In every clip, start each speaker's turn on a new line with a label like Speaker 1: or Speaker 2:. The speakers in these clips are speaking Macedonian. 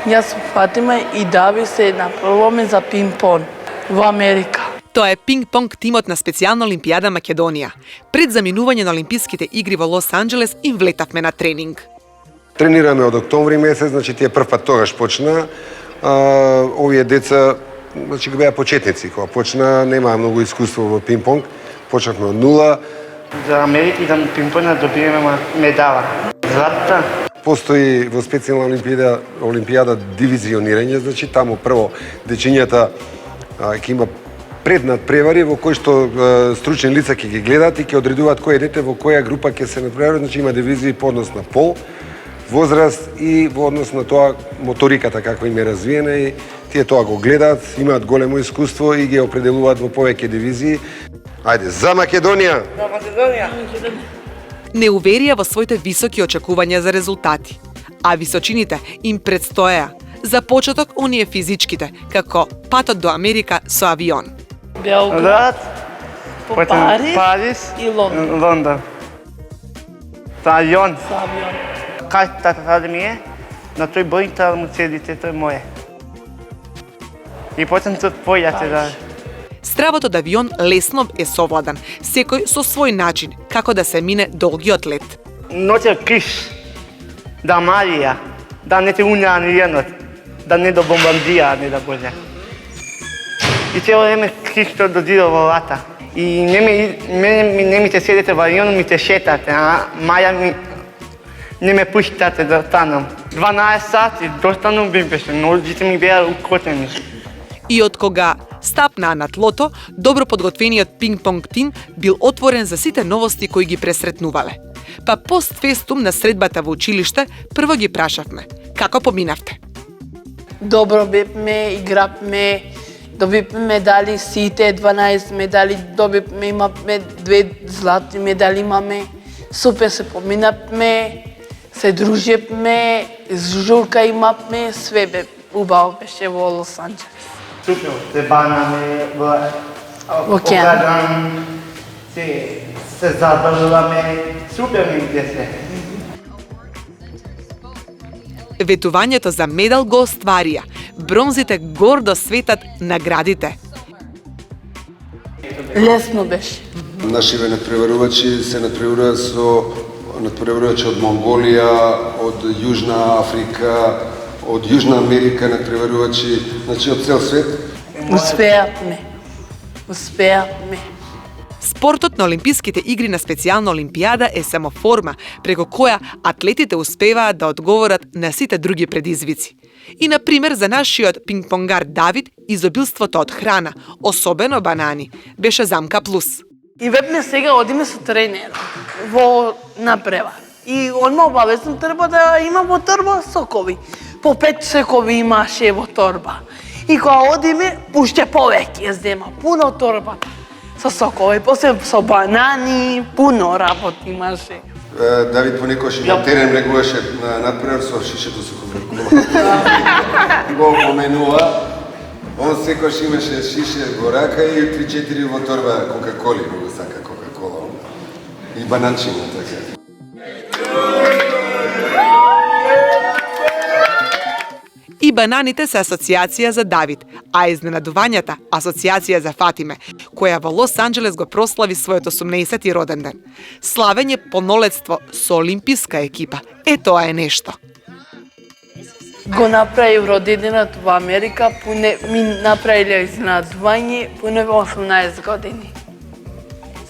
Speaker 1: Јас со Фатима и Дави се направуваме за пинг-понг во Америка.
Speaker 2: Тоа е пинг-понг тимот на специјална Олимпијада Македонија. Пред заминување на Олимписките игри во Лос Анџелес им влетавме на тренинг.
Speaker 3: Тренираме од октомври месец, значи тие прв пат тогаш почна. Овие деца значи беа почетници, кога почна немаа многу искуство во пинг-понг. Почнавме од нула.
Speaker 4: За Америка и за пинг-понг добиваме медала. Златна.
Speaker 3: Постои во специјална олимпијада дивизионирање, значи таму прво дечињата ќе има преднад превари во кој што стручни лица ќе ги гледаат и ќе одредуваат кој дете во која група ќе се надпревари, значи има дивизии по однос на пол, возраст и во однос на тоа моториката каква им е развиена и тие тоа го гледаат, имаат големо искуство и ги определуваат во повеќе дивизии. Ајде, за Македонија!
Speaker 4: За Македонија!
Speaker 2: Не уверија во своите високи очекувања за резултати, а височините им предстоеа. За почеток оние физичките, како патот до Америка со авион.
Speaker 1: Белград, по Париз и
Speaker 4: Лондон. Со авион.
Speaker 1: Со авион.
Speaker 4: Картата ми е, на тој бојнта му седите, тој моје. И потом тоа појате да...
Speaker 2: Стравот од авион лесно е совладан, секој со свој начин, како да се мине долгиот лет.
Speaker 4: Ноќе киш, да Марија, да не те уња авионот, да не до бомбардија, не да Боже. И цело време кишто додира во лата. И не ми те седете во авион, ми те шетате, а Маја не ме пуштате да останам. 12 сати, достанам би беше, ножите ми беа укотени.
Speaker 2: И од кога стапнаа на тлото, добро подготвениот пинг-понг тим бил отворен за сите новости кои ги пресретнувале. Па постфестум на средбата во училиште, прво ги прашавме, како поминавте?
Speaker 1: Добро бевме, игравме, добивме медали, сите 12 медали добивме, имавме 2 златни медали имаме. Супер се поминавме, се дружевме, журка имавме, све бе убаво беше во Лос Анџелес.
Speaker 4: Супер, се банаме во океан, се забавуваме, супер ми се.
Speaker 2: Ветувањето за медал го остварија. Бронзите гордо светат наградите.
Speaker 1: Лесно беше.
Speaker 3: Нашиве надпреварувачи се надпреварувачи од Монголија, од Јужна Африка, од Јужна Америка надпреварувачи, значи од цел свет.
Speaker 1: Успеавме.
Speaker 2: Спортот на Олимписките игри на специјална Олимпијада е само форма преку која атлетите успеваат да одговорат на сите други предизвици. И, например, за нашиот пинг-понгар Давид, изобилството од храна, особено банани, беше замка плюс.
Speaker 1: И вепме сега одиме со тренер во напрева. И одма обавезно треба да има во торба сокови. По 5 сокови имаше во торба. И кога одиме, пуште повеќе ја зема, пуно торбата. Со сокови, после со банани, пуно работи имаше.
Speaker 3: Давид понекогаш на терен влегуваше на надпревар со шишето со Кока-кола. Го поменува. Он секогаш имаше шише во рака и 3-4 во торба Кока-коли, многу сака Кока-кола. И бананчина, така.
Speaker 2: И бананите се асоциација за Давид, а изненадувањата асоциација за Фатиме, која во Лос Анџелес го прослави својот 18-ти роден ден. Славење полнолетство со олимписка екипа. Тоа е нешто.
Speaker 1: Го направи родиденот во Америка, ми направиле изненадување, пуне 18 години.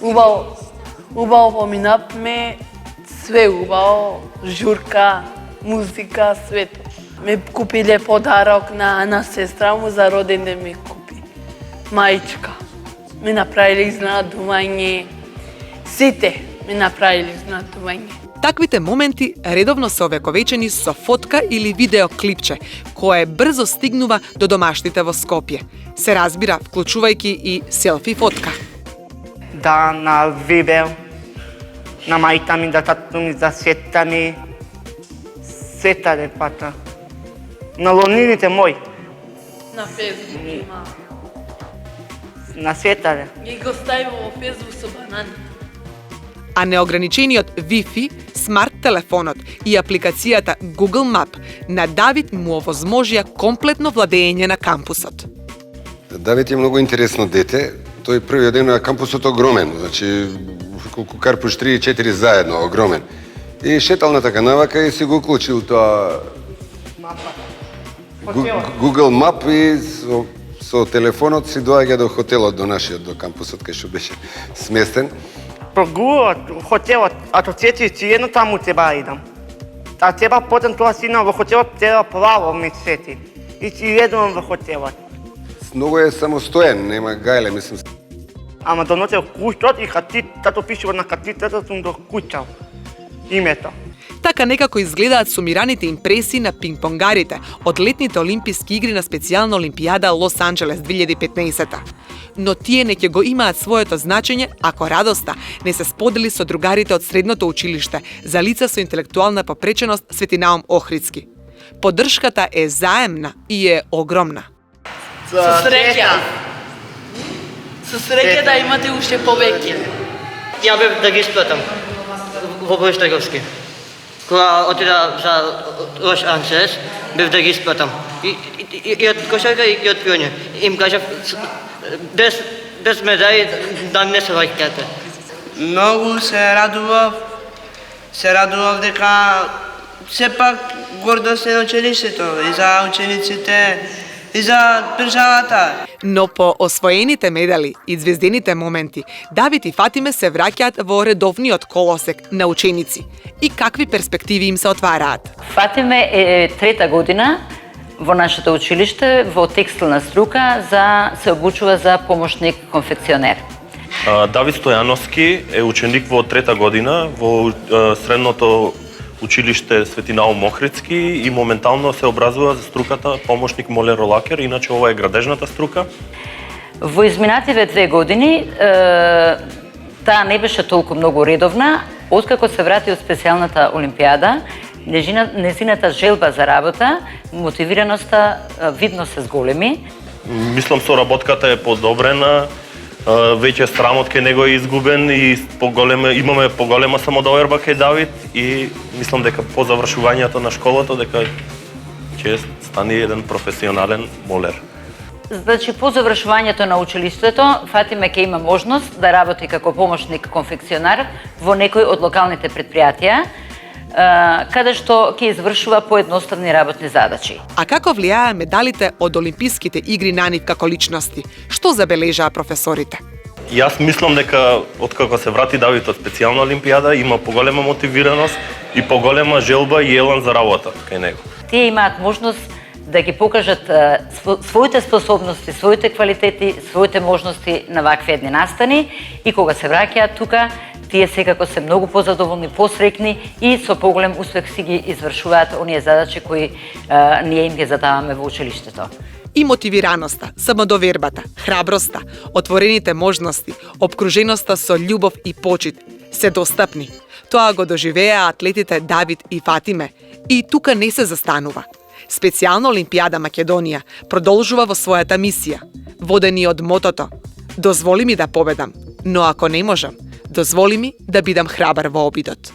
Speaker 1: Убаво поминавме, све убаво, журка, музика, свето. Ме купиле подарок на сестра му за роден ден ми купи. Мајчка. Ме направиле изненадување. Сите ме направиле изненадување.
Speaker 2: Таквите моменти редовно се овековечени со фотка или видео клипче, кое брзо стигнува до домашните во Скопје. Се разбира, вклучувајќи и селфи фотка.
Speaker 4: Да, на видео, на мајта ми, да тату ми, за сета ми, сета репата. На лонините мој.
Speaker 1: На Фейсбук има.
Speaker 4: На светаре.
Speaker 1: Ги го стави во Фейсбук со банани.
Speaker 2: а неограничениот Wi-Fi, смарт телефонот и апликацијата Google Map на Давид му овозможија комплетно владење на кампусот.
Speaker 3: Давид е многу интересно дете. Тој првиот ден на кампусот огромен, значи колку карпуш 3 и 4 заедно, огромен. И шетал на така навака и си го уклучил тоа Google Map и со телефонот си доаѓа до хотелот, до нашиот, до кампусот кај што беше сместен.
Speaker 4: Прогулот, хотелот, ако сетиш, едно таму треба идам. А треба потом тоа сина во хотелот, треба право ми сети. И си едувам во хотелот.
Speaker 3: Многу е самостоен, нема гајле, мислам.
Speaker 4: Ама доносел куќот и тато пишува на катитата сум до куќал. Името.
Speaker 2: Така некако изгледаат сумираните импресии на пингпонгарите од летните олимписки игри на специјална олимпијада Лос Анџелес 2015. Но тие не ќе го имаат своето значење ако радоста не се сподели со другарите од средното училиште за лица со интелектуална попреченост Свети Наум Охридски. Поддршката е заемна и е огромна.
Speaker 1: Со среќа. Со среќа да имате уште повеќе.
Speaker 5: Ја бев да ги испратам во Бојштаговски. Кога отида за Лос Анџелес, бев да ги испратам. И од кошарка и од пионе. Им кажав, без медали да не се враќате.
Speaker 6: Многу се радував дека сепак гордост е на училиштето и за учениците и за државата.
Speaker 2: Но по освоените медали и звездените моменти, Давид и Фатиме се враќаат во редовниот колосек на ученици. И какви перспективи им се отвараат?
Speaker 7: Фатиме е трета година во нашето училиште во текстилна струка се обучува за помошник конфекционер.
Speaker 8: Давид Стојановски е ученик во трета година во средното училиште Свети Наум Охридски и моментално се образува за струката помошник молер-ролакер, иначе ова е градежната струка.
Speaker 7: Во изминативе 2 години таа не беше толку многу редовна, откако се врати од специјалната олимпијада. Незината желба за работа, мотивираноста видно се зголеми.
Speaker 8: Мислам соработката е подобрена, веќе срамот кај него е изгубен и имаме поголема самодоверба кај Давид и мислам дека по завршувањето на школата дека ќе стане еден професионален молер.
Speaker 7: Значи, по завршувањето на училиштето, Фатиме ќе има можност да работи како помошник конфекционар во некој од локалните предпријатија, каде што ќе извршува поедноставни работни задачи.
Speaker 2: А како влијае медалите од Олимписките игри на нив како личности? Што забележаа професорите?
Speaker 8: Јас мислам дека откако се врати Давид од специјална олимпијада има поголема мотивираност и поголема желба и елан за работа кај него.
Speaker 7: Тие имаат можност да ги покажат своите способности, своите квалитети, своите можности на вакви едни настани и кога се враќаат тука, тие секако се многу позадоволни, посрекни и со поголем успех си ги извршуваат оние задачи кои ние им ги задаваме во училиштето.
Speaker 2: И мотивираноста, самодовербата, храброста, отворените можности, обкруженоста со љубов и почит се достапни. Тоа го доживеа атлетите Давид и Фатиме и тука не се застанува. Специјална олимпијада Македонија продолжува во својата мисија, водени од мотото "Дозволи ми да победам, но ако не можам, дозволи ми да бидам храбар во обидот".